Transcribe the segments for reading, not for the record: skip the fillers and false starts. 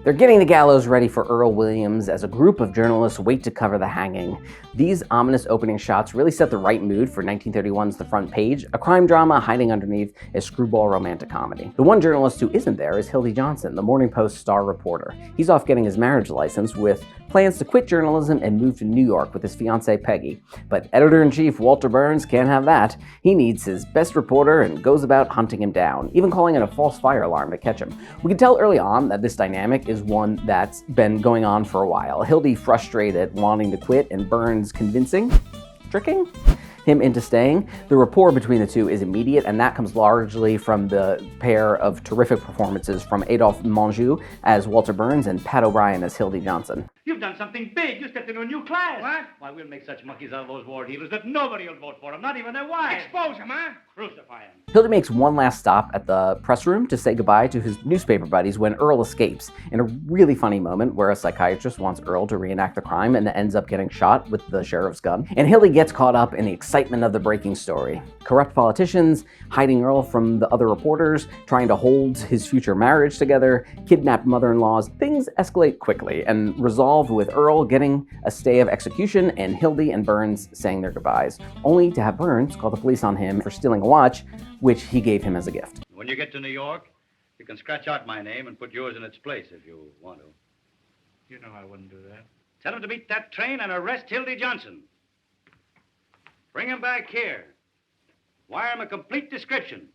They're getting the gallows ready for Earl Williams as a group of journalists wait to cover the hanging. These ominous opening shots really set the right mood for 1931's The Front Page, a crime drama hiding underneath a screwball romantic comedy. The one journalist who isn't there is Hildy Johnson, the Morning Post star reporter. He's off getting his marriage license with plans to quit journalism and move to New York with his fiancée Peggy. But editor-in-chief Walter Burns can't have that. He needs his best reporter and goes about hunting him down, even calling in a false fire alarm to catch him. We can tell early on that this dynamic is one that's been going on for a while. Hildy frustrated, wanting to quit, and Burns tricking him into staying. The rapport between the two is immediate, and that comes largely from the pair of terrific performances from Adolphe Menjou as Walter Burns and Pat O'Brien as Hildy Johnson. You've done something big. You stepped into a new class. What? Why, we'll make such monkeys out of those war dealers that nobody will vote for them, not even their wives. Expose him, huh? Crucify him. Hildy makes one last stop at the press room to say goodbye to his newspaper buddies when Earl escapes, in a really funny moment where a psychiatrist wants Earl to reenact the crime and ends up getting shot with the sheriff's gun. And Hildy gets caught up in the excitement of the breaking story. Corrupt politicians, hiding Earl from the other reporters, trying to hold his future marriage together, kidnapped mother-in-laws. Things escalate quickly and resolve with Earl getting a stay of execution and Hildy and Burns saying their goodbyes, only to have Burns call the police on him for stealing a watch, which he gave him as a gift. When you get to New York, you can scratch out my name and put yours in its place if you want to. You know I wouldn't do that. Tell him to beat that train and arrest Hildy Johnson. Bring him back here. Wire him a complete description.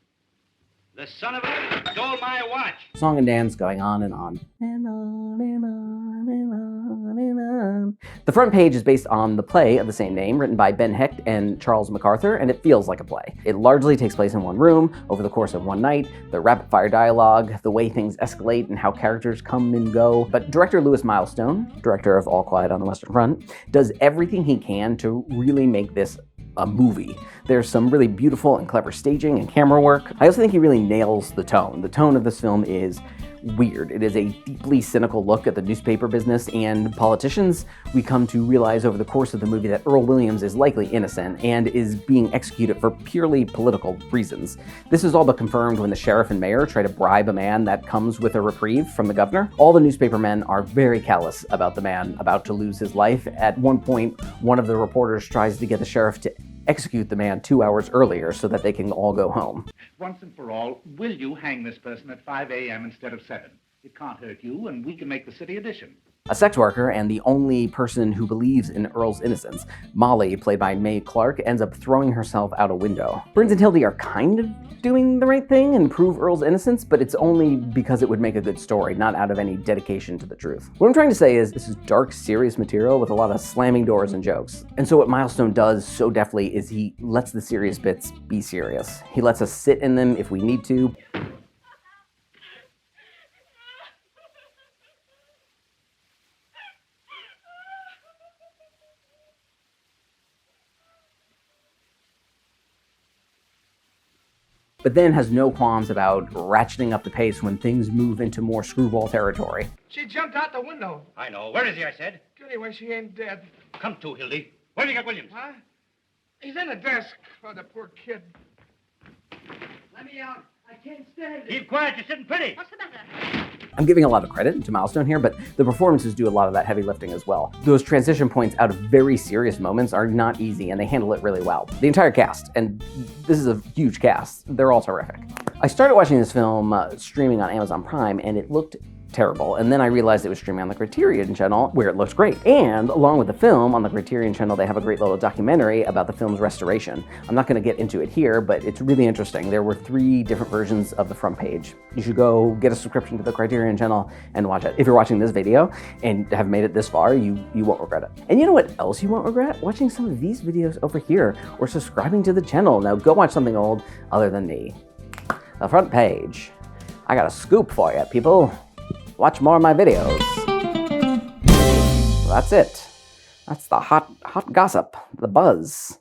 The son of a stole my watch. Song and dance going on and on. And on and on and on and on. The Front Page is based on the play of the same name, written by Ben Hecht and Charles MacArthur, and it feels like a play. It largely takes place in one room, over the course of one night, the rapid-fire dialogue, the way things escalate and how characters come and go. But director Louis Milestone, director of All Quiet on the Western Front, does everything he can to really make this a movie. There's some really beautiful and clever staging and camera work. I also think he really nails the tone. The tone of this film is weird. It is a deeply cynical look at the newspaper business and politicians. We come to realize over the course of the movie that Earl Williams is likely innocent and is being executed for purely political reasons. This is all but confirmed when the sheriff and mayor try to bribe a man that comes with a reprieve from the governor. All the newspaper men are very callous about the man about to lose his life. At one point, one of the reporters tries to get the sheriff to execute the man 2 hours earlier so that they can all go home. Once and for all, will you hang this person at 5 a.m. instead of 7? It can't hurt you, and we can make the city edition. A sex worker and the only person who believes in Earl's innocence, Molly, played by Mae Clark, ends up throwing herself out a window. Burns and Hildy are kind of doing the right thing and prove Earl's innocence, but it's only because it would make a good story, not out of any dedication to the truth. What I'm trying to say is this is dark, serious material with a lot of slamming doors and jokes. And so what Milestone does so deftly is he lets the serious bits be serious. He lets us sit in them if we need to. But then has no qualms about ratcheting up the pace when things move into more screwball territory. She jumped out the window. I know. Where is he, I said? Anyway, she ain't dead. Come to, Hildy. Where do you get Williams? Huh? He's in the desk. Oh, the poor kid. Let me out. I can't stand it. Keep quiet. You're sitting pretty. What's the matter? I'm giving a lot of credit to Milestone here, but the performances do a lot of that heavy lifting as well. Those transition points out of very serious moments are not easy, and they handle it really well. The entire cast, and this is a huge cast, they're all terrific. I started watching this film streaming on Amazon Prime, and it looked terrible. And then I realized it was streaming on the Criterion channel, where it looks great. And along with the film, on the Criterion channel, they have a great little documentary about the film's restoration. I'm not gonna get into it here, but it's really interesting. There were 3 different versions of The Front Page. You should go get a subscription to the Criterion channel and watch it. If you're watching this video and have made it this far, you won't regret it. And you know what else you won't regret? Watching some of these videos over here, or subscribing to the channel. Now go watch something old other than me. The Front Page. I got a scoop for you, people. Watch more of my videos. That's it. That's the hot gossip, the buzz.